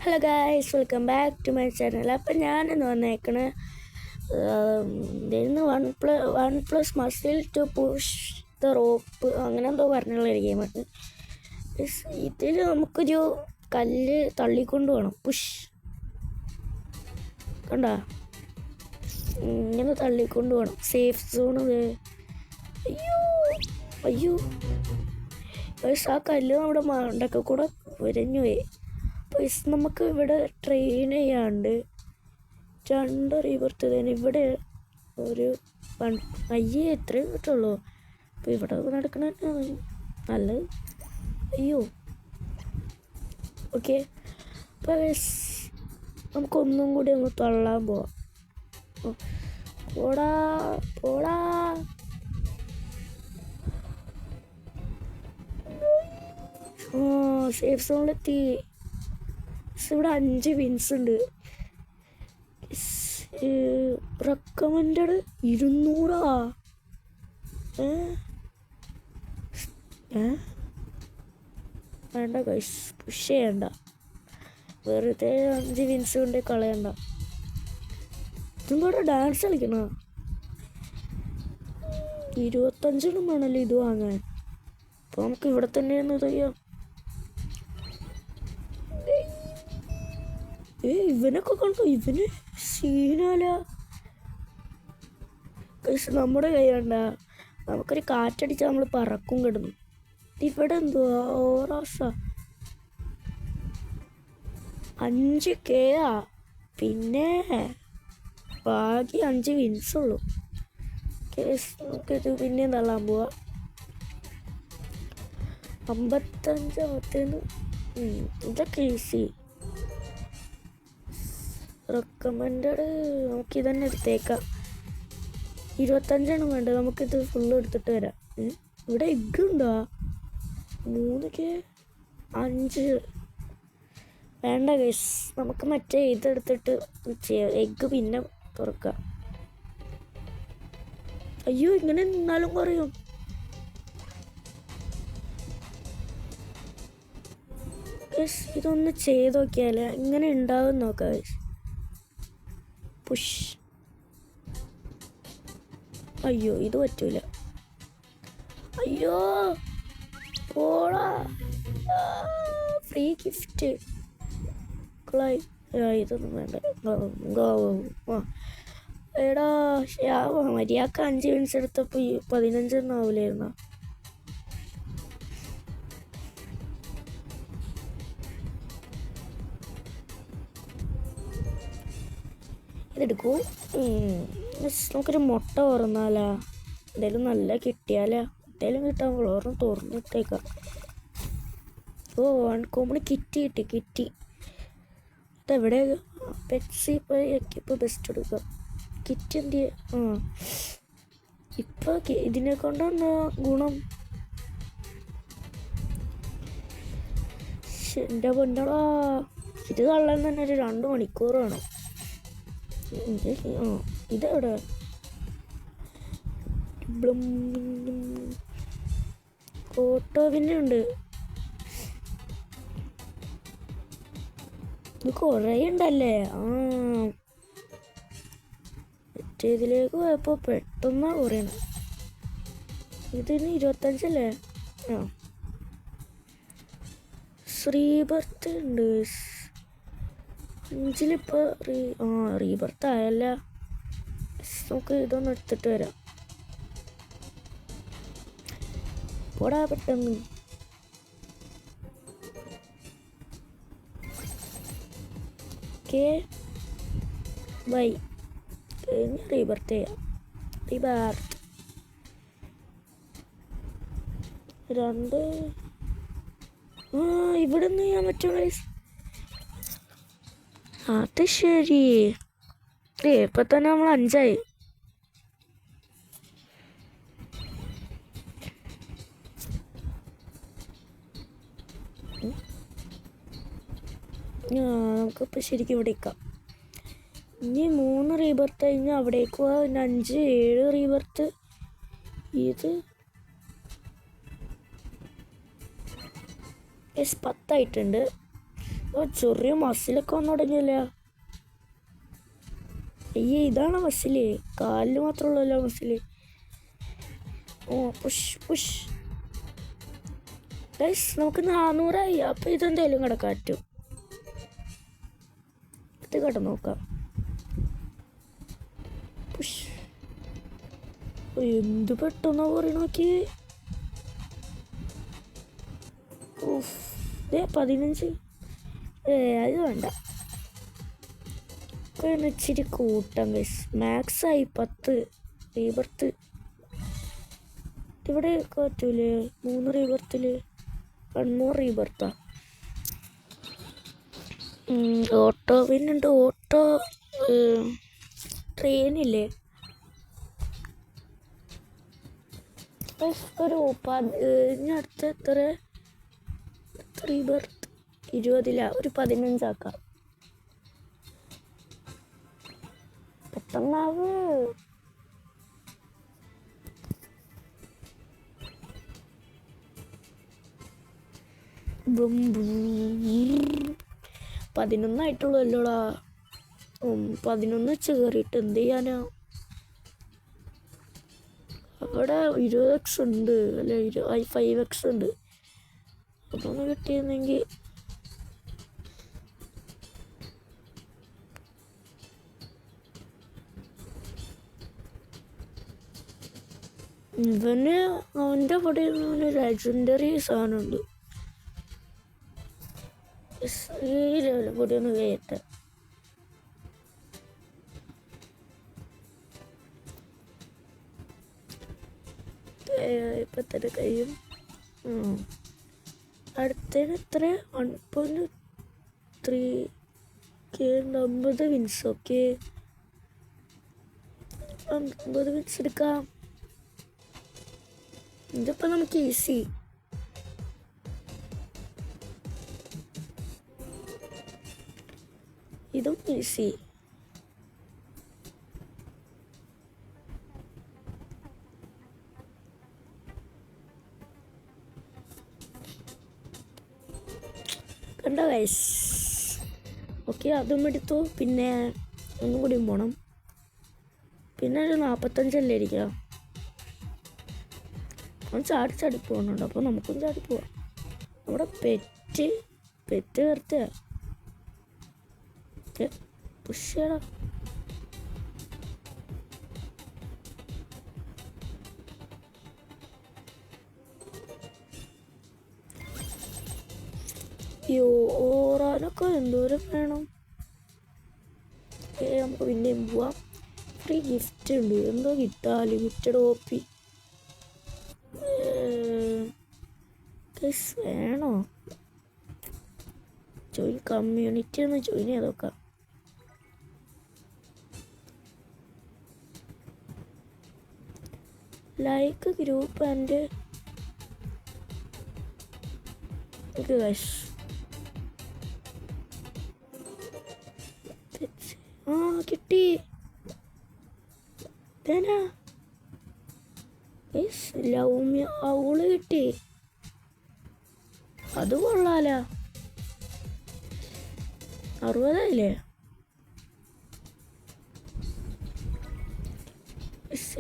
Hello guys, welcome back to my channel. അപ്പം ഞാനെന്ന് വന്നേക്കണേ ഇതിന്ന് one plus muscle to push the rope അങ്ങനെ എന്തോ പറഞ്ഞുള്ള ഒരു ഗെയിമാണ്. ഇതിൽ നമുക്കൊരു കല്ല് തള്ളിക്കൊണ്ട് വേണം. പുഷ് കണ്ട, ഇങ്ങനെ തള്ളിക്കൊണ്ട് വേണം. Safe zone. അയ്യോ അയ്യോ പക്ഷെ ആ കല്ല് നമ്മുടെ മണ്ടൊക്കെ കൂടെ ഉരഞ്ഞു പോയി. നമുക്ക് ഇവിടെ ട്രെയിൻ ചെയ്യാണ്ട് 2 റീബർത്ത് തന്നെ ഇവിടെ ഒരു എത്രയും കിട്ടുള്ളൂ. അപ്പോൾ ഇവിടെ നടക്കണ നല്ലത്. അയ്യോ ഓക്കെ, അപ്പോൾ നമുക്കൊന്നും കൂടി ഒന്ന് തള്ളാൻ പോവാം. പോടാ പോടാ. സേഫ് സോണിലെത്തി. ഇവിടെ 5 വിൻസ് ഉണ്ട്. റെക്കമെൻഡഡ് 200. വേണ്ട ഗൈസ്, പുഷ് ചെയ്യണ്ട. വെറുതെ 5 വിൻസ് കൊണ്ട് കളയണ്ട. ഇതും കൂടെ ഡാൻസ് കളിക്കണ 25 വേണമല്ലോ ഇത് വാങ്ങാൻ. അപ്പോൾ നമുക്ക് ഇവിടെ തന്നെ ഒന്ന് ചെയ്യാം. ഇവനൊക്കെ കണ്ടോ, ഇവന് സീനാല. നമ്മുടെ കൈ കണ്ട, നമുക്കൊരു കാറ്റടിച്ചാൽ നമ്മൾ പറക്കും കിടന്നു. ഇവിടെ എന്തുവാ ഓറാസ 5K. പിന്നെ ബാക്കി 5 വിൻസ് ഉള്ളൂ. നമുക്കിത് പിന്നെ തള്ളാൻ പോവാ. 55 ഇതൊക്കെ ഈസി. റെക്കമെൻഡഡ് നമുക്കിതന്നെ എടുത്തേക്കാം. 25 വേണ്ടത്. നമുക്കിത് ഫുള്ള് എടുത്തിട്ട് വരാം. ഇവിടെ എഗ്ഗ് ഉണ്ടോ? 3K 5 വേണ്ട ഗൈസ്, നമുക്ക് മറ്റേ ഇതെടുത്തിട്ട് എഗ്ഗ് പിന്നെ തുറക്കാം. അയ്യോ, ഇങ്ങനെ നിന്നാലും കുറയും. ഇതൊന്ന് ചെയ്ത് നോക്കിയാലേ ഇങ്ങനെ ഉണ്ടാവും നോക്കാം ഗൈസ്. പുഷ്. അയ്യോ, ഇത് പറ്റൂല. അയ്യോ പോടാ. Free gift. ഇതൊന്നും വേണ്ട. എടാ മര്യാദക്ക് 5 വിൻസ് എടുത്തപ്പോൾ 15 ആവില്ലായിരുന്നോ? ഇതെടുക്കൂ. നമുക്കൊരു മുട്ട തുറന്നാലാ? എന്തായാലും നല്ല കിട്ടിയാലാ? എന്തായാലും കിട്ടാൻ ഓർമ്മ തുറന്നിട്ടേക്കാം. കോമണി കിറ്റ് കിട്ടി. അതെവിടെ? പെപ്സി ഇപ്പോൾ ബെസ്റ്റ് എടുക്കാം. കിറ്റ് എന്ത് ഇപ്പം ഇതിനെ കൊണ്ടെന്നാ ഗുണം? എൻ്റെ പൊന്നടാ, ഇത് തള്ളാൻ തന്നെ ഒരു 2 മണിക്കൂർ വേണം. ഇതെവിടെ? ഓട്ടോ പിന്നെ ഉണ്ട്. ഇത് കുറേ ഉണ്ടല്ലേ. മറ്റേതിലേക്ക് പോയപ്പോൾ പെട്ടെന്നാ കുറയണം. ഇതിന് 25 അല്ലേ? ശ്രീബർത്ത് ഉണ്ട്. 5 റീബർത്ത് ആയല്ല. നമുക്ക് ഇതൊന്ന് എടുത്തിട്ട് വരാം. പോടാ പെട്ടെന്ന്. ബൈ. റീബർത്ത് ചെയ്യാം. റീബർത്ത് 2. ഇവിടെ നിന്ന് ചെയ്യാൻ പറ്റും ഗൈസ്. അത് ശരി. ഇപ്പം തന്നെ നമ്മൾ 5 ആയി. നമുക്കിപ്പോൾ ശരിക്കും ഇവിടെ നിൽക്കാം. ഇനി 3 റീബർത്ത് കഴിഞ്ഞാൽ അവിടേക്ക് പോവാം. പിന്നെ 5, 7 റീബർത്ത്. ഇത് 10 ആയിട്ടുണ്ട്. ഓ ചെറിയ മസിലൊക്കെ വന്നു തുടങ്ങിയല്ലേ. അയ്യേ ഇതാണ് മസില്, കാലിൽ മാത്രമുള്ളല്ലോ മസില്. ഓ പുഷ് പുഷ് ഗൈസ്, നമുക്ക് 400ആയി. അപ്പം ഇതെന്തായാലും കിടക്കാൻ പറ്റും. ഇത് കിടന്ന് നോക്കാം. പുഷ്. എന്ത് പെട്ടെന്നാ പറയണ നോക്കി. 15. അത് വേണ്ട, ഇച്ചിരി കൂട്ടാം ഗൈസ്. മാക്സായി 10 റീബർത്ത്. ഇവിടെ പറ്റൂലേ 3 റീബർത്തിൽ 1 more റീബർത്താ. ഓട്ടോ പിന്നുണ്ട്, ഓട്ടോ ട്രെയിനില്ലേ. ഒരു ഇനി അടുത്ത എത്ര റീബർത്ത്? 20 ഒരു 15 ആക്കാം. പെട്ടെന്നാവ്. ബും 11 ആയിട്ടുള്ളൂ അല്ലോടാ. 11 വെച്ച് കയറിയിട്ട് എന്ത് ചെയ്യാനാ? അവിടെ 20x ഉണ്ട് അല്ലെ, 5x ഉണ്ട്. അതൊന്ന് കിട്ടിയിരുന്നെങ്കിൽ. അവൻ്റെ അവിടെ ലെജൻഡറി സാധനമുണ്ട്. ഈ ലെവൽ കൂടി ഒന്ന് കയറ്റ. ഇപ്പം തന്നെ കഴിയും. അടുത്തതിന് എത്ര? 1.3K 50 wins. ഓക്കെ, 50 വിൻസ് എടുക്കാം. ഇതിപ്പോൾ നമുക്ക് ഈസി. ഇതും ഈസി. കണ്ടോ ഗൈസ്? ഓക്കെ, അതും എടുത്തു. പിന്നെ ഒന്നും കൂടിയും പോകണം. പിന്നെ ഒരു 45 ഇരിക്കാം. അവൻ ചാടി പോകുന്നുണ്ട്, അപ്പോൾ നമുക്കും ചാടി പോവാം. നമ്മുടെ പെറ്റ് കയർത്ത പുഷ് ചെയ്യണം. ഓറാനൊക്കെ എന്തോരം വേണം. നമുക്ക് പിന്നെയും പോവാം. ഫ്രീ ഗിഫ്റ്റ് ഉണ്ട്. എന്തോ കിട്ടാ ലിമിറ്റഡ് ഓപ്പി വേണോ? ജോയിൻ കമ്മ്യൂണിറ്റി ഒന്ന് ജോയിൻ ചെയ്തോക്കാം. ലൈക്ക് ഗ്രൂപ്പ് ആൻഡ് കിട്ടി. ലൗമ്യ അവള് കിട്ടി. അത് കൊള്ളാല. 60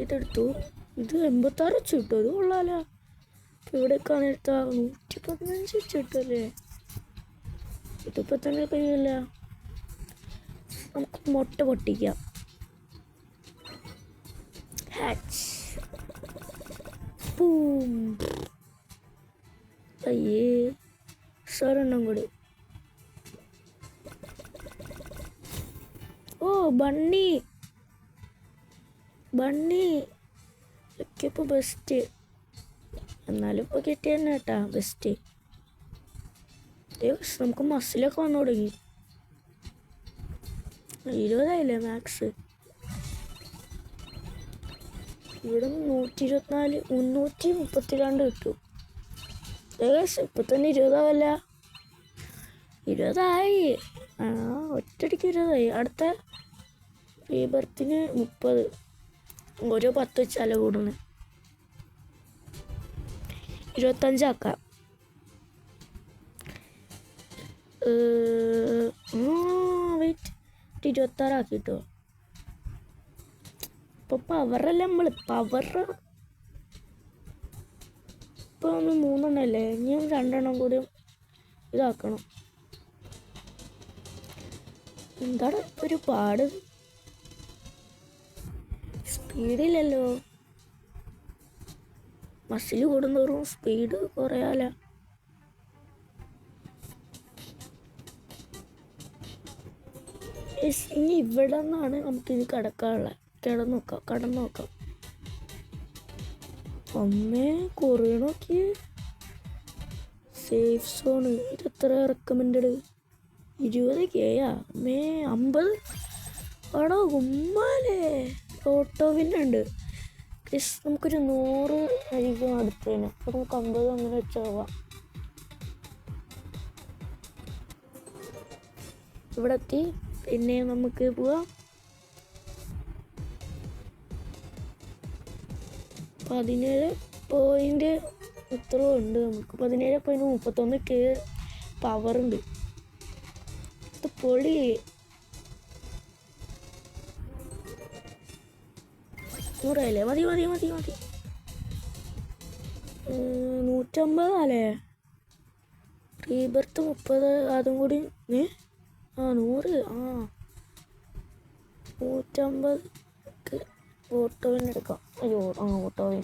ഇതെടുത്തു. ഇത് 86 വെച്ച് കിട്ടും. അത് കൊള്ളാല. ഇവിടേക്കാണ് എടുത്താ 115 വെച്ച് കിട്ടുമല്ലേ. ഇതിപ്പോൾ തന്നെ കഴിയില്ല. നമുക്ക് മുട്ട പൊട്ടിക്കാം. ഹാച്ച്. അയ്യേ, സാറെണ്ണം കൂടി. ഓ ബണ്ണി ഒക്കെ ഇപ്പോൾ ബെസ്റ്റ്. എന്നാലും ഇപ്പോൾ കിട്ടിയ തന്നെ കേട്ടാ ബെസ്റ്റ്. നമുക്ക് മസിലൊക്കെ വന്നു തുടങ്ങി. 20 മാക്സ്. ഇവിടെ 124 332 കിട്ടും. ഇപ്പം തന്നെ 20 20 ഒറ്റടിക്ക് 20. അടുത്ത റീബർത്തിന് 30. ഓരോ 10 വെച്ചാലോ കൂടുന്നത്. 25 ആക്കാം. 126 ആക്കിട്ടോ. ഇപ്പൊ പവറല്ല നമ്മൾ പവർ ഇപ്പൊ ഒന്ന് 3 എണ്ണല്ലേ, ഇനിയും 2 എണ്ണം കൂടി ഇതാക്കണം. എന്താണ് ഒരു പാട്, സ്പീഡില്ലല്ലോ. മസിൽ കൂടുന്തോറും സ്പീഡ് കുറയാല. ഇനി ഇവിടെ നിന്നാണ് നമുക്കിനി കിടക്കാനുള്ളത്. കടന്നു നോക്കാം. അമ്മേ കുറേ നോക്കി. സേഫ് സോണ് ഇത് എത്ര റെക്കമെൻഡ്? 20K അമ്മേ 50. ആടോ ഗുമ്മാലേ. ഓട്ടോവിനുണ്ട്. നമുക്കൊരു 100 ആയിരിക്കും അടുത്തതിന്. അപ്പോൾ നമുക്ക് 50 അങ്ങനെ വെച്ചാവാം. ഇവിടെ എത്തി. പിന്നെ നമുക്ക് പോവാം. 17 ഇത്ര ഉണ്ട് നമുക്ക്. 17.31K പവറുണ്ട്. ഇത് പൊളി. നൂറായില്ലേ? മതി 150 അല്ലേ? റീബർത്ത് 30. അതും കൂടി 100. 150 ഓട്ടോവിന് എടുക്കാം. അയ്യോ ഓട്ടോവിൻ.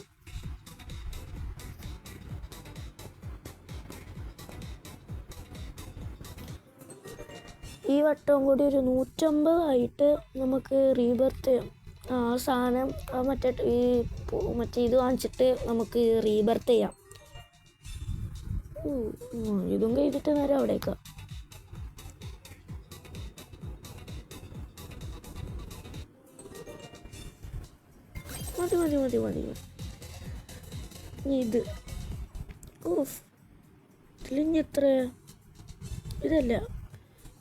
ഈ വട്ടം കൂടി ഒരു 150 ആയിട്ട് നമുക്ക് റീബർത്ത് ചെയ്യാം. ആ സാധനം മറ്റേ ഇത് വാങ്ങിച്ചിട്ട് നമുക്ക് റീബർത്ത് ചെയ്യാം. ഇതും കഴിഞ്ഞിട്ട് നേരെ അവിടേക്കാം. മതി. ഇത് ഇതിലിഞ്ഞ് എത്ര? ഇതല്ല,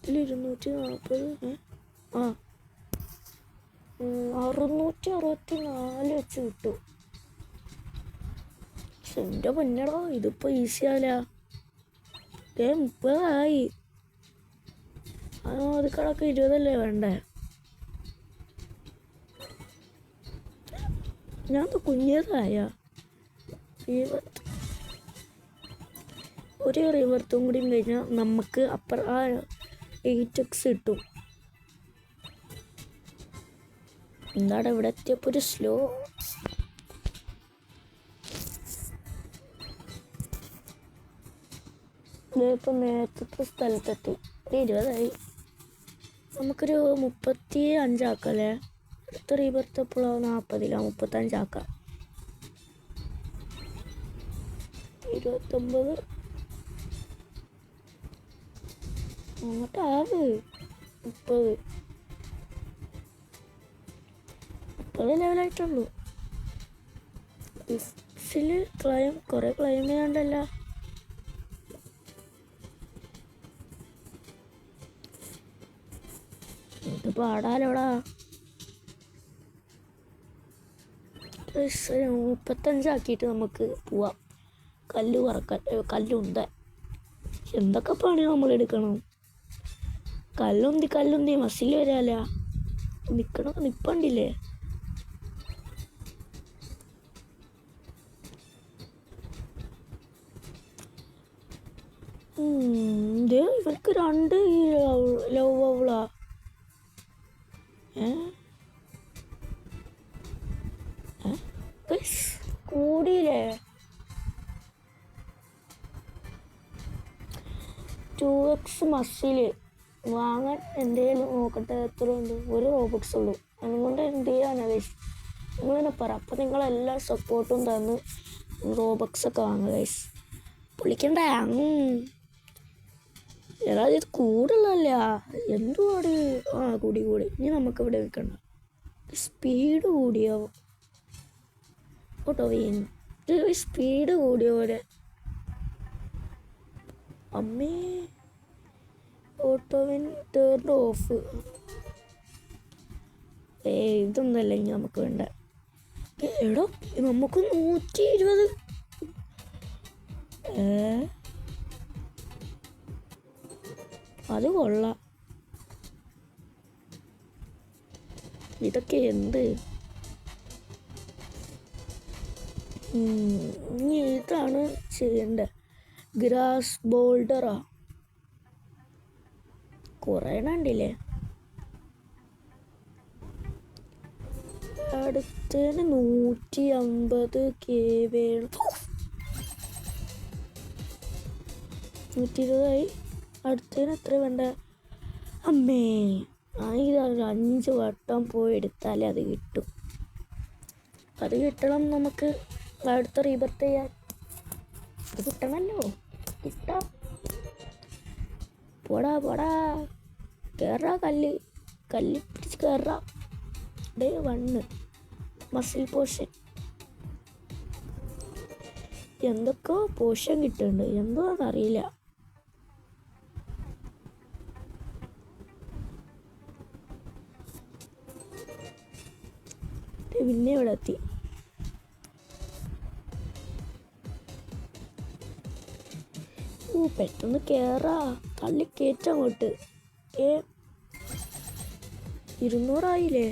ഇതിൽ 240. 664 വെച്ച് കിട്ടും. പക്ഷെ എൻ്റെ പൊന്നടോ ഇതിപ്പോൾ ഈസി ആവില്ല. 30 ആയി. അത് കണക്ക് 20 വേണ്ടേ? ഞാൻ കുഞ്ഞതായ ഒരു റിവർത്തും കൂടി കഴിഞ്ഞാൽ നമുക്ക് അപ്പുറം 8x കിട്ടും. എന്താണ് ഇവിടെ എത്തിയപ്പോൾ ഒരു സ്ലോ. ഇപ്പം നേരത്തെ സ്ഥലത്തെത്തി. 20 ആയി. നമുക്കൊരു 35 ആക്കല്ലേ? അടുത്ത റീബർത്ത് എപ്പോഴോ 40. 35 ആക്കാം. 29 അങ്ങോട്ടാവ്. 30 ലെവലായിട്ടുള്ളൂ. ഫിഫ്റ്റില് കുറേ ക്ലൈം ചെയ്യാണ്ടല്ല. ഇത് പാടാലോടാ. 35 ആക്കിയിട്ട് നമുക്ക് പോവാം. കല്ലുണ്ട. എന്തൊക്കെ പണി നമ്മൾ എടുക്കണം. കല്ലുന്തി മസിൽ വരാല. നിപ്പണ്ടില്ലേ? ഇവർക്ക് 2 ലവ് അവളാ. കൂടിയില്ലേ? 2x മസിൽ വാങ്ങാൻ എന്തെങ്കിലും നോക്കട്ടെ. എത്ര ഉണ്ട്? 1 റോബക്സ് ഉള്ളൂ. അതുകൊണ്ട് എന്ത് ചെയ്യാനാ ഗൈസ്? നിങ്ങളെന്നെ പറ. അപ്പം നിങ്ങളെല്ലാ സപ്പോർട്ടും തന്ന് റോബക്സ് ഒക്കെ വാങ്ങുക ഗൈസ്. പൊളിക്കണ്ടേ? ഏതായാലും ഇത് കൂടുതലല്ല. എന്തുവാട്? കൂടി. ഇനി നമുക്കിവിടെ നിൽക്കണ്ട. സ്പീഡ് കൂടിയാവും. ഓട്ടോവിൻ സ്പീഡ് കൂടിയ പോലെ. അമ്മേ ഓട്ടോവിൻ ടേർഡ് ഓഫ്. ഇതൊന്നല്ല ഇനി നമുക്ക് വേണ്ട. എടോ നമുക്ക് 120. അത് കൊള്ളാം. ഇതൊക്കെ എന്ത്? ഇനി ഇതാണ് ചെയ്യേണ്ടത്. ഗ്രാസ് ബോൾഡറാ കുറേ ഉണ്ടില്ലേ. അടുത്തതിന് 150K വേണം. 120 അടുത്തതിന് എത്ര വേണ്ട? അമ്മേ, ഇത് 5 വട്ടം പോയി എടുത്താലേ അത് കിട്ടും. അത് കിട്ടണം നമുക്ക് അടുത്ത റീബർത്ത് ചെയ്യാൻ. അത് കിട്ടണമല്ലോ. കിട്ടാം. പോടാ പോടാ, കയറാ കല്ല് പിടിച്ച് കയറാം. Day 1 muscle potion. എന്തൊക്കെയോ പോഷൻ കിട്ടുന്നുണ്ട്, എന്തോന്നറിയില്ല. പിന്നെ ഇവിടെ എത്തി. പെട്ടെന്ന് കേറാ, തള്ളി കയറ്റങ്ങോട്ട്. 200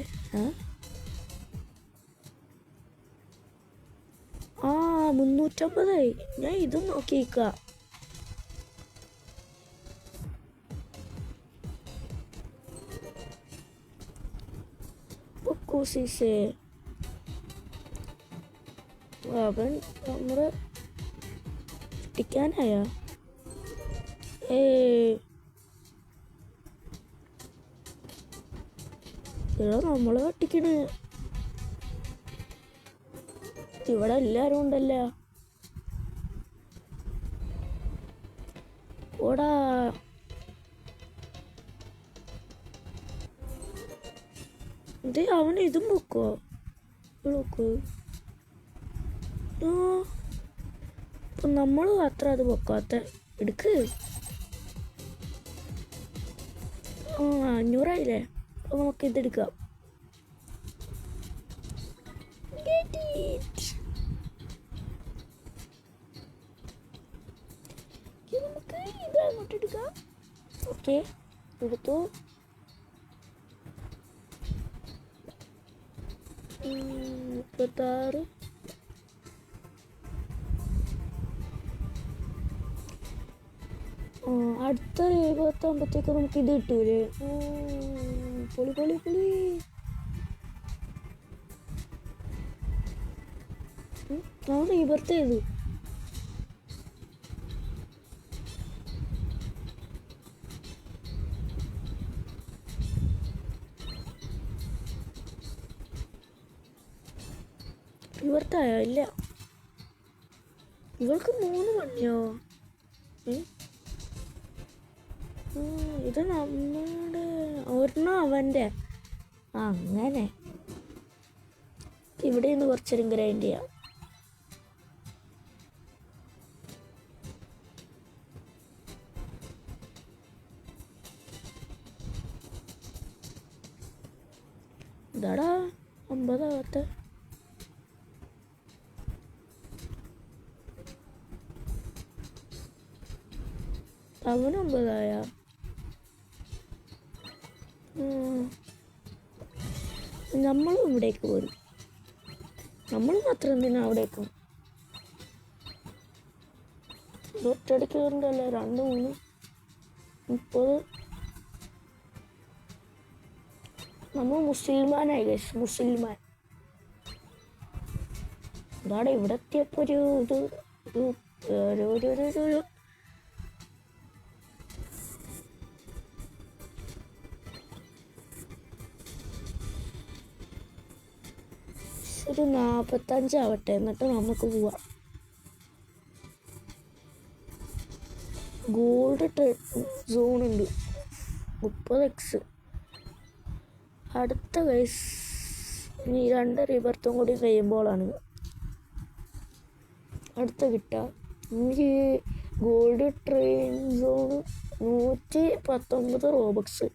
350. ഞാൻ ഇതും നോക്കിക്ക. അവൻ നമ്മുടെ ടിക്കാനായ നമ്മളെ കട്ടിക്കണ്. ഇവിടെ എല്ലാരും ഉണ്ടല്ലോ. ഓടാ, ഇത് അവന് ഇതും പൊക്കോ. നോക്ക്, ഇപ്പൊ നമ്മൾ അത്ര അത് പൊക്കാത്ത. എടുക്ക്. 500 അപ്പൊ നമുക്ക് ഇതെടുക്കാം. നമുക്ക് ഇത് അങ്ങോട്ട് എടുക്കാം. ഓക്കെ, എടുത്തു. 36. അടുത്ത 70 നമുക്ക് ഇത് കിട്ടൂലേ. പൊളി പൊളി പൊളി. നമ്മൾ റീബർത്ത് ചെയ്തു. റീബർത്തായോ? ഇല്ല. ഇവൾക്ക് 3 മണിയോ? ഇത് നമ്മുടെ ഒരെണ്ണം അവൻ്റെ. അങ്ങനെ ഇവിടെ നിന്ന് കുറച്ചേരം ഗ്രൈൻഡ് ചെയ്യാം. ഇതാടാ 50 ആകത്തെ. അവന് 9 നമ്മളും ഇവിടേക്ക് പോരും. നമ്മൾ മാത്രം എന്തിനാ അവിടേക്ക്? ഒറ്റടിക്ക് കയറണ്ടല്ലോ. 2 3 30. നമ്മൾ മുസൽമാനായി ഗൈസ്, മുസൽമാൻ. ഇതാടെ ഇവിടെ എത്തിയപ്പോ ഒരു 45 ആവട്ടെ, എന്നിട്ട് നമുക്ക് പോവാം. ഗോൾഡ് സോൺ ഉണ്ട് 30x. അടുത്ത ഗൈസ് ഇനി 2 റീബർത്തും കൂടി കഴിയുമ്പോഴാണ് അടുത്ത കിട്ടുക. എനിക്ക് ഗോൾഡ് ട്രെയിൻ സോൺ 119 റോബക്സ്.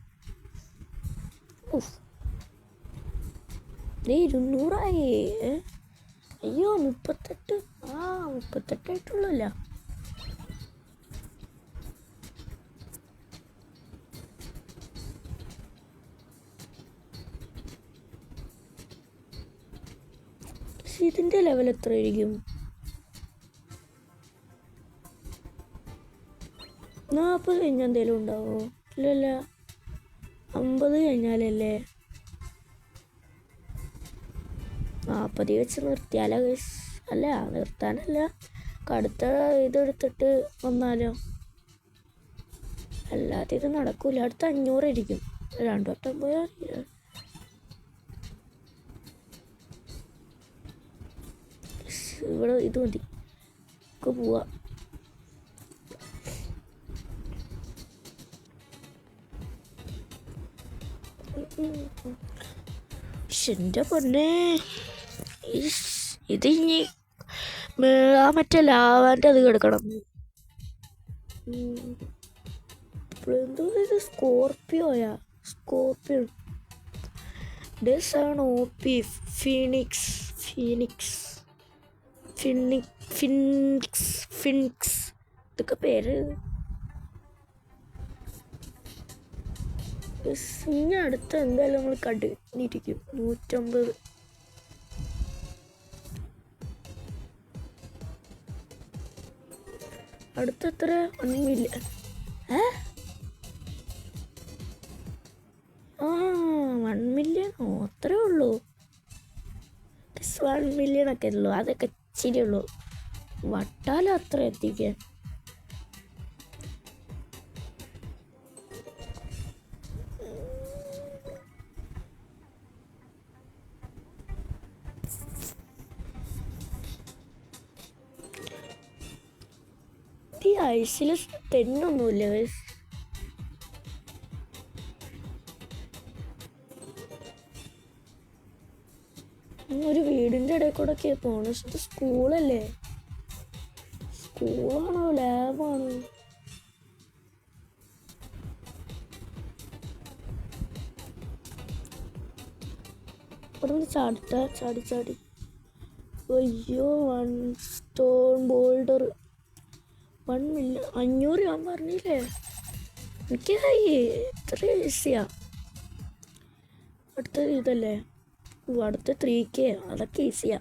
200 ആയി. അയ്യോ 38. 38 ആയിട്ടുള്ളല്ല. ഇതിൻ്റെ ലെവൽ എത്ര ആയിരിക്കും? 40 കഴിഞ്ഞാൽ എന്തെങ്കിലും ഉണ്ടാവോ? ഇല്ലല്ല, 50 കഴിഞ്ഞാലല്ലേ. 40 വെച്ച് നിർത്തിയാലോ ഗൈസ്? അല്ല, നിർത്താനല്ല, അടുത്ത ഇതെടുത്തിട്ട് വന്നാലോ? അല്ലാതെ ഇത് നടക്കൂല. അടുത്ത 500 ഇരിക്കും. 2 വട്ടം പോയാൽ ഇവിടെ ഇത് മതി, നമുക്ക് പോവാം. എൻ്റെ പൊന്നെ, ഇത് ഇനി ആ മറ്റേ ലാവാൻ്റെ അത് കിടക്കണം. എന്തോ ഇത് സ്കോർപ്പിയോയാ? സ്കോർപ്പിയോ ആണ് OP. ഫിനിക്സ് ഇതൊക്കെ പേര്. ഇനി അടുത്ത എന്തായാലും നമ്മൾ കണ്ടിരിക്കും. 150. അടുത്ത എത്ര? 1 മില്യൺ. 1 മില്യണോ? അത്രേ ഉള്ളൂ. 1 മില്യണൊക്കെ ഉള്ളൂ. അതൊക്കെ ഇച്ചിരി ഉള്ളൂ. വട്ടാലോ അത്ര എത്തിക്കാൻ. ഈ ഐസിൽ തെന്നൊന്നുമില്ല. ഒരു വീടിൻ്റെ ഇടയിൽ കൂടെ ഒക്കെ പോകണം. ഇത് സ്കൂളല്ലേ? സ്കൂളാണോ ലാബാണോ? ഇവിടെ ചാടി. അയ്യോ, 1 സ്റ്റോൺ ബോൾഡർ. 1 മില്യൺ. 500 ഞാൻ പറഞ്ഞില്ലേ? എനിക്കായി. ഇത്ര ഈസിയാ. അടുത്ത ഇതല്ലേ? അടുത്ത 3K. അതൊക്കെ ഈസിയാ.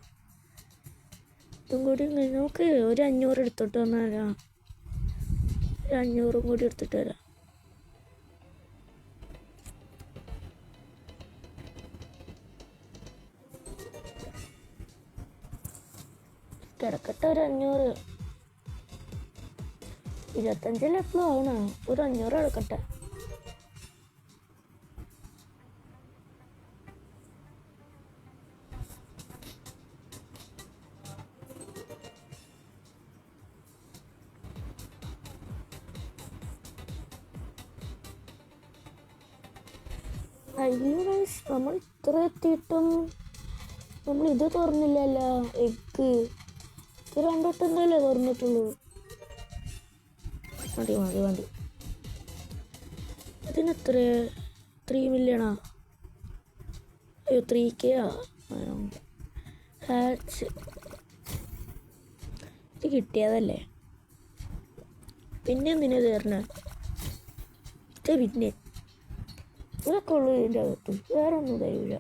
ഇതും കൂടി നമുക്ക് ഒരു 500 എടുത്തിട്ട് വന്നാലാ. 500 കൂടി എടുത്തിട്ട് വരാം. കിടക്കട്ടെ ഒരു 500. 25 എപ്പോഴും ആവണോ? ഒരു 500 കിടക്കട്ടെ. അയ്യോ ഗൈസ്, നമ്മൾ ഇത്ര എത്തിയിട്ടും നമ്മൾ ഇത് തുറന്നില്ലല്ലോ. എഗ്ഗ് ഇത് 2 വട്ടം എന്തല്ലേ തുറന്നിട്ടുള്ളൂ. മതി. ഇതിനെത്ര? 3 മില്യണാ? അയ്യോ, 3K. ഹാച്ച് ഇത് കിട്ടിയതല്ലേ. പിന്നെ എന്തിനാ തരണേ? പിന്നെ ഇതൊക്കെ ഉള്ളു ഇതിൻ്റെ അകത്തും. വേറെ ഒന്നും തരില്ല.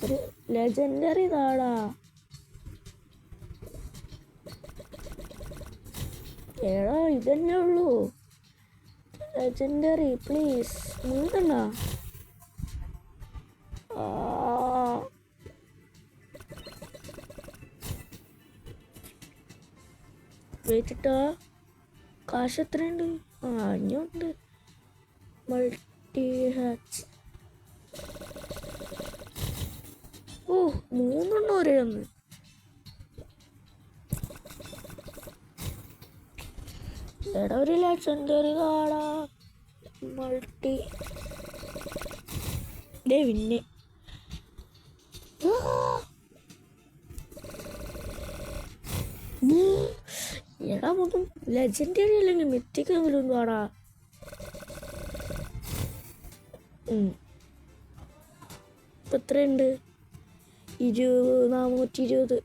ഒരു ലെജൻഡറി താടാ. ഏടാ, ഇതന്നെ ഉള്ളൂ ലെജൻഡറി. പ്ലീസ് 3 വെച്ചിട്ടാ. കാശ് എത്രയുണ്ട്? 500. Multi hatch. 3 ഒരേ ഒന്ന്. എടാ, ഒരു ലെജൻഡറി കാടാ. മൾട്ടി പിന്നെ എടാ, മൊത്തം ലെജൻഡറി അല്ലെങ്കിൽ മിത്തിക്ക് എങ്കിലും പാടാ. ഇപ്പം എത്രയുണ്ട്? 420.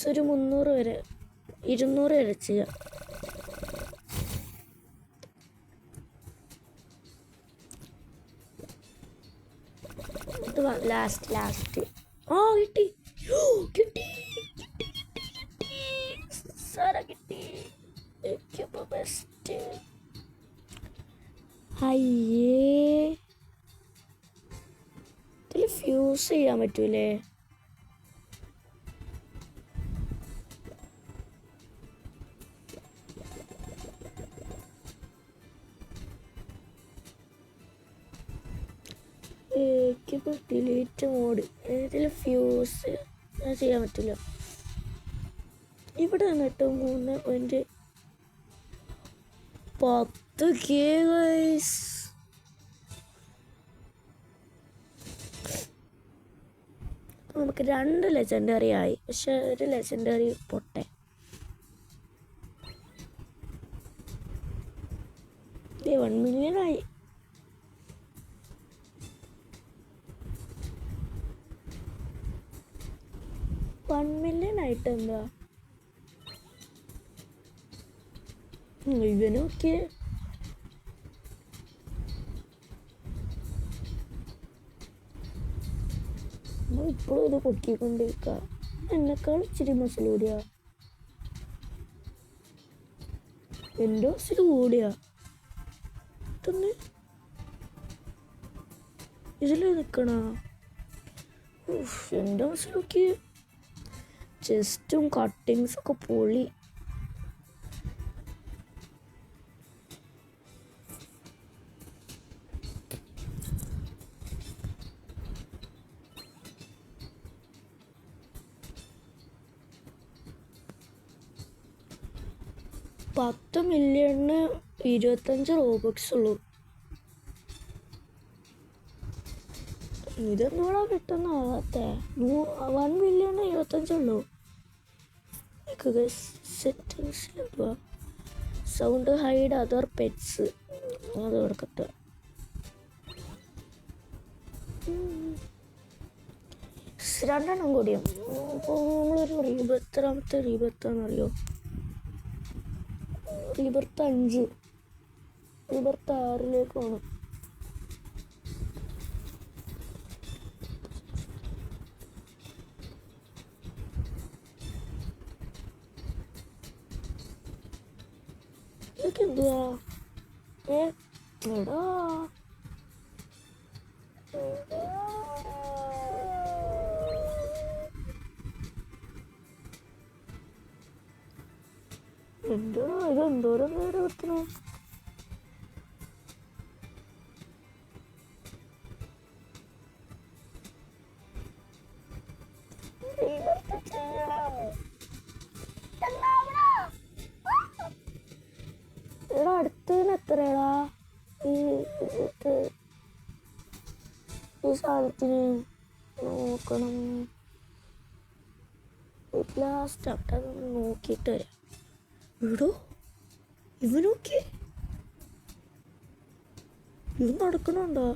ഒരു 300 വരെ, 200 വരെ ചെയ്യാം. ഇത് ലാസ്റ്റ് ആ കിട്ടി കിട്ടി സാറ കിട്ടി എനിക്കിപ്പോൾ ബെസ്റ്റ്. അയ്യേ ഇതിൽ ഫ്യൂസ് ചെയ്യാൻ പറ്റൂലേ? എനിക്കിപ്പോൾ ഡിലീറ്റ് മോഡ് ഇതിൽ ഫ്യൂസ് ചെയ്യാൻ പറ്റില്ല. ഇവിടെ നിന്നിട്ട് 3.10K ഗൈസ്. നമുക്ക് 2 ലെജൻഡറി ആയി, പക്ഷെ ഒരു ലെജൻഡറി പൊട്ടെ. 1 മില്യൺ ആയി. ആയിട്ട് എന്താ ഇവനൊക്കെ ഇപ്പോഴും ഇത് പൊക്കിക്കൊണ്ടിരിക്ക. എന്നെക്കാൾ ഇച്ചിരി മസിൽ കൂടിയാ, എൻ്റെ മസിൽ കൂടിയാ. തന്നെ ഇതിൽ നിൽക്കണ എൻ്റെ മസിലൊക്കെ ചെസ്റ്റും കട്ടിങ്സൊക്കെ പൊളി. $10 മില്യണിന് 25 റോബക്സ് ഉള്ളൂ. ഇതെന്തുകൂടാ പെട്ടെന്നാകാത്ത? 1 മില്യണിന് 25 ഉള്ളൂ. സെറ്റിങ്സിലെന്തുവാ? സൗണ്ട് ഹൈഡ് അതർ പെറ്റ്സ് അത് കൊടുക്കട്ടെ. രണ്ടെണ്ണം കൂടിയും അപ്പോൾ നമ്മളൊരു എത്രാമത്തെ റീബർത്താണെന്നറിയോ? റീബർത്ത് 5, റീബർത്ത് 6 പോകണം. ഇതൊക്കെ എന്തുവാ? എടാ എന്തോ ഇതെന്തോരം നേരം എത്തണോ? എടാ അടുത്തതിന് എത്രയാടാ ഈ സാധനത്തിന്? നോക്കണം, ലാസ്റ്റ് അതൊന്ന് നോക്കിയിട്ട് വരാം. എടോ ഇവനൊക്കെ ഇത് നടക്കണുണ്ടോ?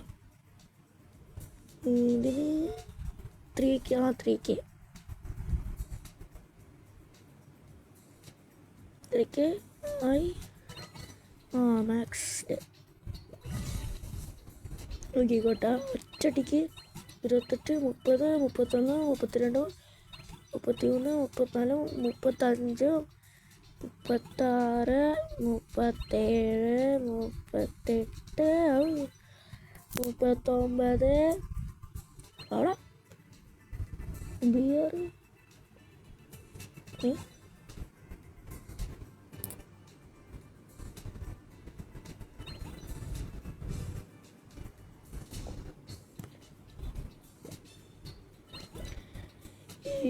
ഇതിന് 3K 3K ആയി. മാക്സ് നോക്കിക്കോട്ടെ. ഒറ്റടിക്ക് 28, 30, 31, 32, 33, 34, 35, 36, 37, 38, 39 അവിടെ ബിയർ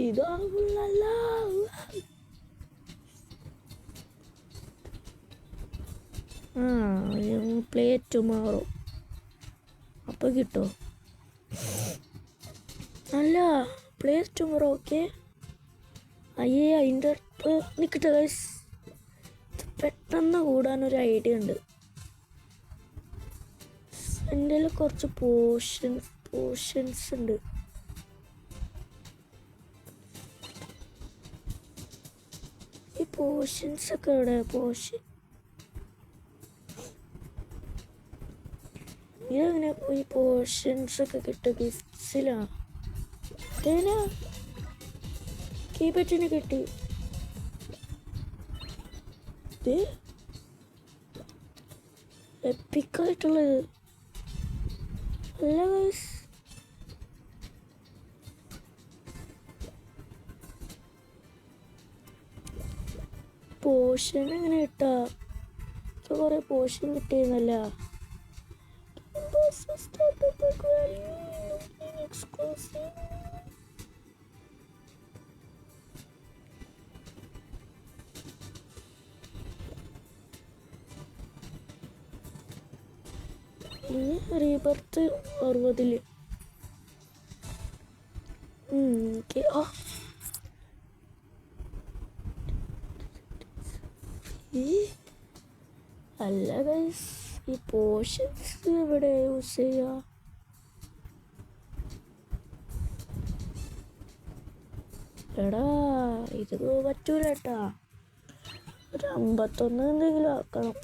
ഇതാവുള്ള പ്ലേ ടുമോറോ അപ്പോൾ കിട്ടോ? അല്ല പ്ലേ ടുമോറോ ഓക്കെ. അയ്യേ അതിൻ്റെ അടുത്ത് നിൽക്കട്ടെ ഗൈസ്. പെട്ടെന്ന് കൂടാനൊരു ഐഡിയ ഉണ്ട്. എൻ്റെ കുറച്ച് പോർഷൻസ് ഉണ്ട്. ഈ പോർഷൻസ് ഒക്കെ എവിടെ? ഇതങ്ങനെ ഈ പോർഷൻസ് ഒക്കെ കിട്ടും ഗിഫ്റ്റ്സിലാണ്. ഇതേനാ കീപറ്റിന് കിട്ടി. ഇത് എപ്പിക്കായിട്ടുള്ളത് അല്ല ഗൈസ്. പോഷൻ എങ്ങനെ കിട്ടാ? കുറെ പോഷൻ കിട്ടിയെന്നല്ല. റീബർത്ത് 60. അല്ല ഗൈസ്, ഈ പോഷൻസ് ഇവിടെ യൂസ് ചെയ്യാ? എടാ ഇത് പറ്റൂല കേട്ടാ. ഒരു 51 എന്തെങ്കിലും ആക്കണം.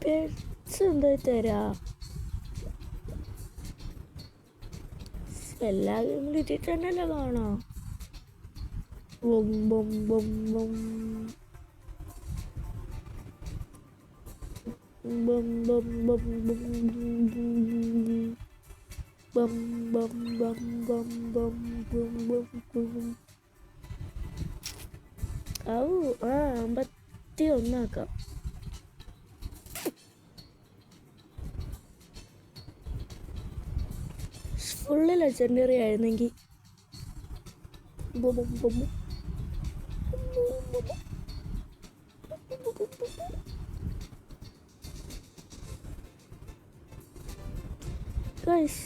പെറ്റ്സ് എന്തായി തരാ? എല്ലാ ഗെയിമിലും ഇതിൽ തന്നെയല്ലേ കാണാം. ബൊം ബൊം ബൊം ബൊം ബം ബം ബം ബം ബം ബം ബം ബം ബം ബം ബം. ഔ 51 ആക്കാം. ഫുള്ള് ലെജൻഡറി ആയിരുന്നെങ്കിൽ ഗൈസ്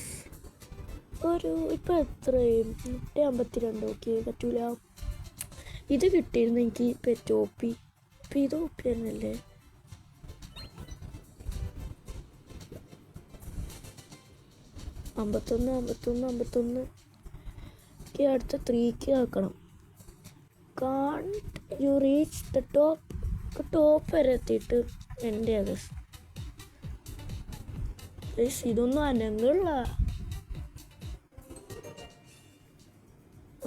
ഒരു ഇപ്പം എത്രയും 152. ഓക്കെ പറ്റൂല. ഇത് കിട്ടിയിരുന്നു എനിക്ക് പെറ്റ് ഓപ്പി. ഇപ്പം ഇത് ഓപ്പി തന്നെയല്ലേ? അമ്പത്തൊന്ന്. അടുത്ത 3 ആക്കണം. കാണ്ട് യു റീച്ച് ദ ടോപ്പ് വരെ എത്തിയിട്ട് എൻ്റെ അത് ഇതൊന്നും അനങ്ങില്ല.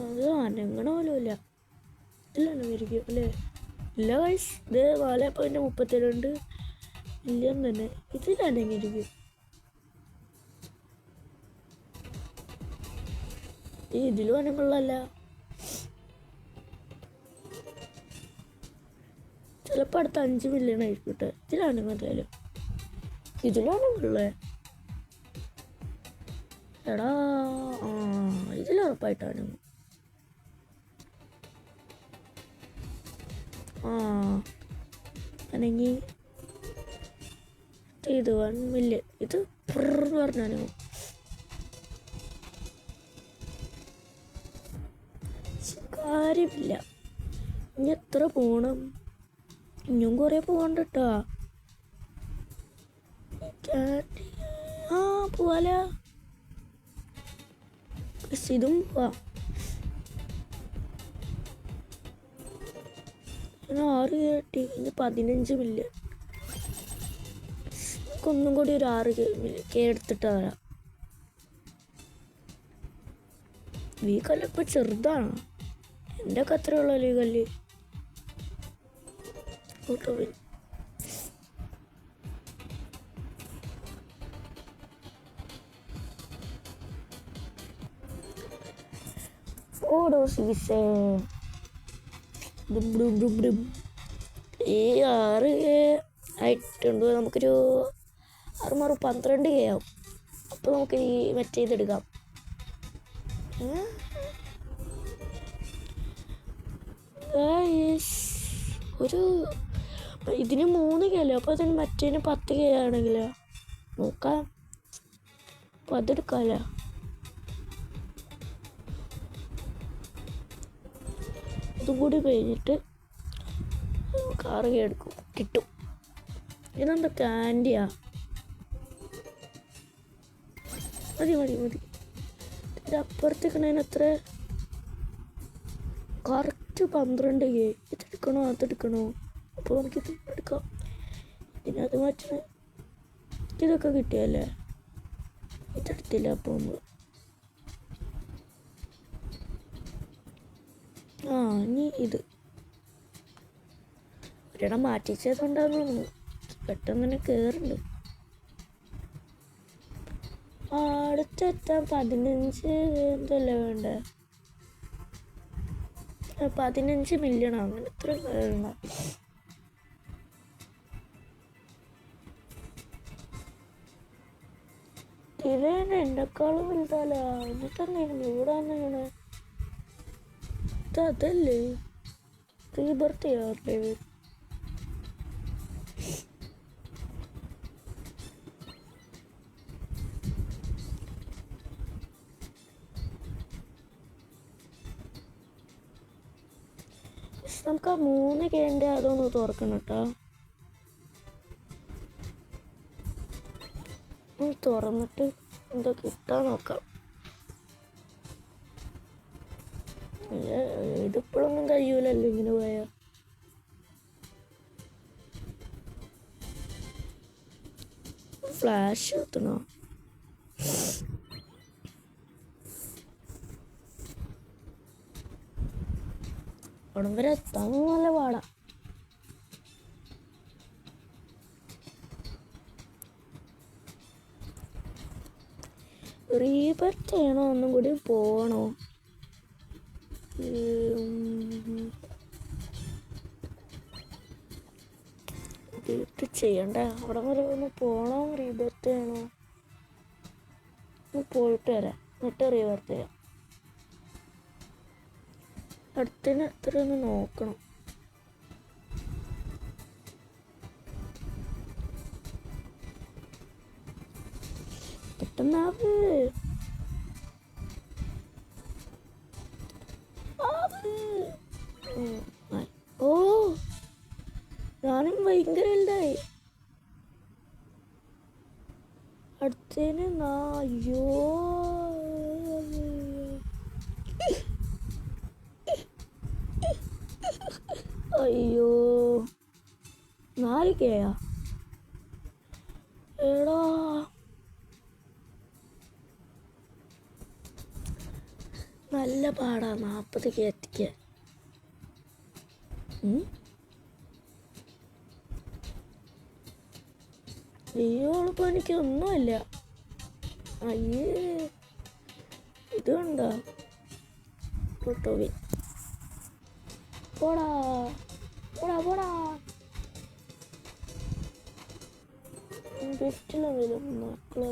അത് അനങ്ങണ പോലും ഇല്ല. ഇതിലനങ്ങിരിക്കും അല്ലേ? ഇല്ല ഗൈസ്, ഇത് 4.32 മില്യൺ തന്നെ. ഇതിലനങ്ങിരിക്കും. ഇതിലും അനങ്ങളല്ല. ചിലപ്പോൾ അടുത്ത 5 മില്യൺ ആയിരിക്കട്ടെ. ഇതിലാണെങ്കിലും ഇതിലാണെങ്കിലേ എടാ ഇതിലുറപ്പായിട്ടാണ്. അനങ്ങി ഇത് 1 മില്യൺ. ഇത് പറഞ്ഞാനോ കാര്യമില്ല. ഇനി എത്ര പോണം? ഇനിയും കുറെ പോകണ്ട കേട്ടോ. പോവാല. ഇതും പോവാം. 6 കിട്ടി. ഇനി 15 മില്യൺ. ഒന്നും കൂടി ഒരു 6 കെ എടുത്തിട്ട് വരാം. ഈ കല്ലിപ്പോൾ ചെറുതാണ്. എൻ്റെ ഒക്കെ അത്രയുള്ളല്ലോ ഈ കല്ല്. ഓടോ സീസേ. 6 ആയിട്ടുണ്ട്. നമുക്കൊരു 12 കെ ആവും. അപ്പോൾ നമുക്ക് ഈ മറ്റേ ഇതെടുക്കാം. ഒരു ഇതിന് 3 കെ അല്ലേ? അപ്പോൾ അതിന് മറ്റേന് 10 കെ ആണെങ്കിലോ നോക്കാം. അപ്പോൾ അതെടുക്കാമല്ലോ. ഇതും കൂടി കഴിഞ്ഞിട്ട് 6 കെ എടുക്കും. കിട്ടും. ഇതെന്താ ക്യാൻഡിയാ? മതി. ഇത് അപ്പുറത്തേക്കണതിന് അത്ര കറക്റ്റ് ജസ്റ്റ് 12K. ഇതെടുക്കണോ അതെടുക്കണോ? അപ്പോൾ നമുക്കിത് എടുക്കാം. ഇതിനകത്ത് മാറ്റണ ഇതൊക്കെ കിട്ടിയല്ലേ, ഇതെടുത്തില്ല. അപ്പോൾ നമ്മൾ ഇനി ഇത് ഒരിടം മാറ്റിച്ചതുകൊണ്ടാന്ന് തോന്നുന്നു പെട്ടെന്ന് തന്നെ കയറുണ്ട്. അടുത്തെത്താൻ 15 എന്തല്ലേ വേണ്ടേ, 15 മില്യൺ അങ്ങനെ ഇത്ര വേണ്ട. തിരേനെ എന്നെക്കാളും വലുതല്ല. എന്നിട്ടെന്തായിരുന്നു ഇവിടെ വന്നിങ്ങനെ അതല്ലേ റീബർത്ത് ചെയ്യാറില്ലേ? നമുക്ക് ആ 3K അതൊന്ന് തുറക്കണം കേട്ടോ. തുറന്നിട്ട് എന്താ കിട്ടാൻ നോക്കാം. ഇതിപ്പോഴൊന്നും കഴിയൂലല്ലോ ഇങ്ങനെ പോയാ. ഫ്ലാഷ് എത്തണോ? അവിടം വരെ എത്താൻ നല്ല പാടാ. റീബർത്ത് ചെയ്യണോ ഒന്നും കൂടി പോകണോ? റീബർത്ത് ചെയ്യണ്ടേ? അവിടെ വരെ ഒന്ന് പോകണോ? റീബർത്ത് ചെയ്യണോ? പോയിട്ട് വരാം, എന്നിട്ട് റീബർത്ത് ചെയ്യാം. അടുത്തതിന് എത്ര ഒന്ന് നോക്കണം. പെട്ടെന്നാവ്. ഓ ഞാനും ഭയങ്കര വലുതായി. അടുത്തതിന് അയ്യോ അയ്യോ 4K എടാ. നല്ല പാടാ 40K എത്തിക്കാൻ. അയ്യോളിപ്പോൾ എനിക്കൊന്നുമില്ല. അയ്യേ ഇത് കണ്ടോ? ടോവിൻ പോടാ പോടാ പോടാ. ബെസ്റ്റിലെങ്കിലും മക്കള്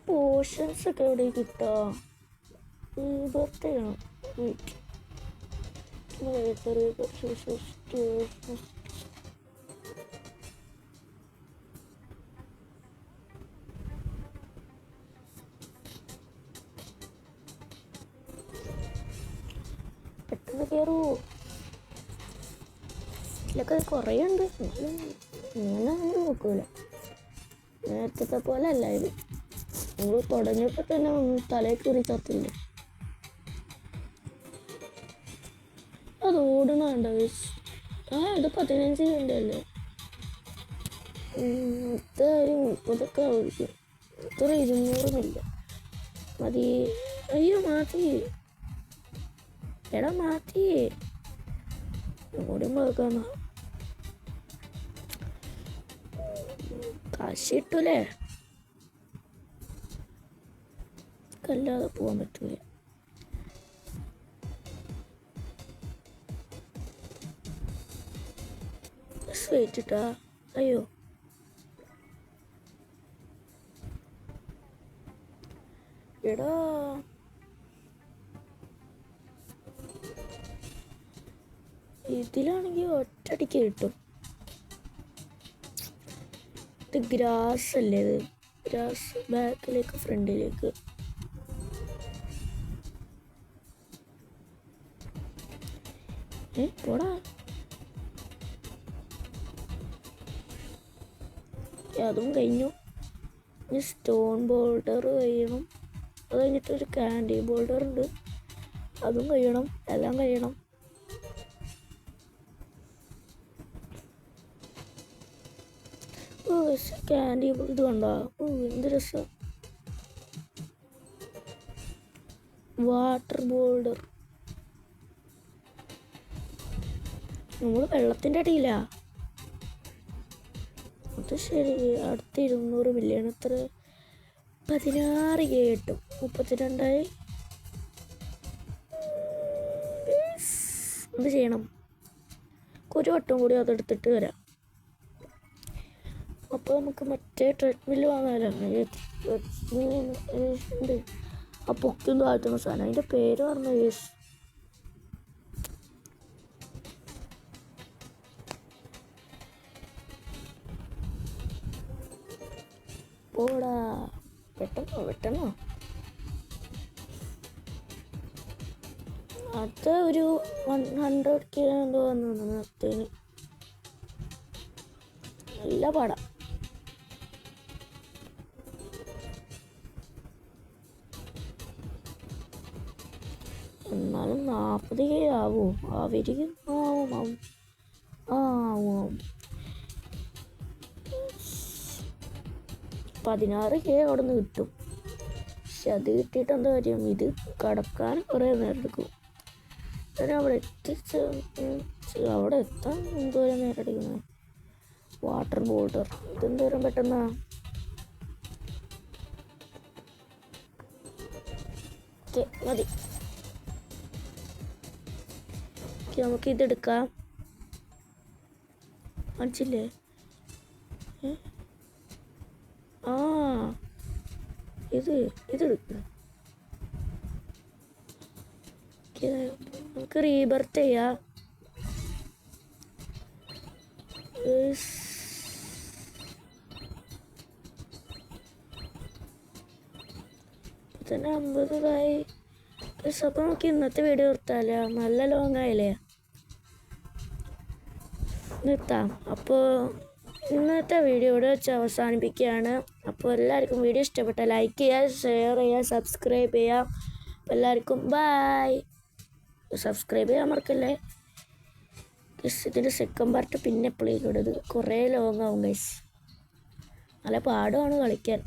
പോർഷൻസ് ഒക്കെ എവിടെ കിട്ടാ? ചെയ്യണം. പെട്ടെന്ന് കയറൂ. ഇതിലൊക്കെ കുറേ ഉണ്ട്. ഇങ്ങനെ നമ്മൾ നോക്കൂല, നേരത്തെ പോലെ അല്ല ഇത്. നമ്മൾ തുടങ്ങിയപ്പോൾ തന്നെ തലയിൽ കയറി ചത്തില്ല. അത് ഓടണണ്ട. ഇത് 15 അല്ലേ? ഒരു 30 ആയിരിക്കും. ഇത്ര 200 മതി. അയ്യോ മാറ്റി. എടാ മാറ്റി. ഓടി നോക്കാന്ന കാശ് കിട്ടൂലേ? കല്ലാതെ പോവാൻ പറ്റൂല. വെയിറ്റിട്ടാ. അയ്യോ എടാ ഇതിലാണെങ്കിൽ ഒറ്റടിക്ക് കിട്ടും. ഇത് ഗ്രാസ് അല്ലേ? ഇത് ഗ്രാസ്. ബാക്കിലേക്ക് ഫ്രണ്ടിലേക്ക്. പോടാ. അതും കഴിഞ്ഞു. ഇനി സ്റ്റോൺ ബോർഡർ കഴിയണം. അത് കഴിഞ്ഞിട്ട് ഒരു ക്യാൻഡി ബോൾഡർ ഉണ്ട്, അതും കഴിയണം, എല്ലാം കഴിയണം. ക്യാൻഡി ഇത് കണ്ടോ, എന്ത് രസം. വാട്ടർ ബോൾഡർ, നമ്മൾ വെള്ളത്തിൻ്റെ അടിയില്ല. അത് ശരി. അടുത്ത 200 മില്യൺ, എത്ര 16 കിട്ടും, 32. എന്ത് ചെയ്യണം? ഒരു വട്ടം കൂടി അതെടുത്തിട്ട് വരാം. അപ്പോൾ നമുക്ക് മറ്റേ ട്രെഡ്മില്ല് വാങ്ങാമല്ലോ. ഉണ്ട് ആ പൊക്കും താഴ്ത്തുന്ന സാധനം, അതിൻ്റെ പേര് പറഞ്ഞു. യെസ്, പോടാ, പെട്ടെന്നോ. അത് ഒരു 100K എന്തോ വന്നു നിർത്തേന്. നല്ല പാടാ. എന്നാലും 40K ആവും. ആവരിക്കും. ആവും. 16K അവിടെ നിന്ന് കിട്ടും. പക്ഷെ അത് കിട്ടിയിട്ട് എന്താ കാര്യം? ഇത് കടക്കാൻ കുറേ നേരം എടുക്കും. അവിടെ എത്താൻ എന്തോരം നേരം അടിക്കുന്നത്. വാട്ടർ ബോൾഡർ ഇതെന്തോരം പെട്ടെന്നാ. ഓക്കെ, മതി. നമുക്ക് ഇതെടുക്കാം. മനസ്സില്ലേ? ഇതെടുക്കാം. നമുക്ക് റീബർത്ത് ചെയ്യാം. തന്നെ 50 അപ്പോൾ നമുക്ക് ഇന്നത്തെ വീഡിയോ നിർത്താമല്ലോ. നല്ല ലോങ് ആയില്ലേ, നിർത്താം. അപ്പോൾ ഇന്നത്തെ വീഡിയോ ഇവിടെ വെച്ച് അവസാനിപ്പിക്കുകയാണ്. അപ്പോൾ എല്ലാവർക്കും വീഡിയോ ഇഷ്ടപ്പെട്ടാൽ ലൈക്ക് ചെയ്യുക, ഷെയർ ചെയ്യുക, സബ്സ്ക്രൈബ് ചെയ്യുക. അപ്പോൾ എല്ലാവർക്കും ബൈ. സബ്സ്ക്രൈബ് ചെയ്യാൻ മറക്കല്ലേ. ഇതിൻ്റെ സെക്കൻഡ് പാർട്ട് പിന്നെ എപ്പോഴേക്കും ഇടുന്നത്. കുറേ ലോങ് ആവും ഗൈസ്. നല്ല പാടുമാണ് കളിക്കാൻ.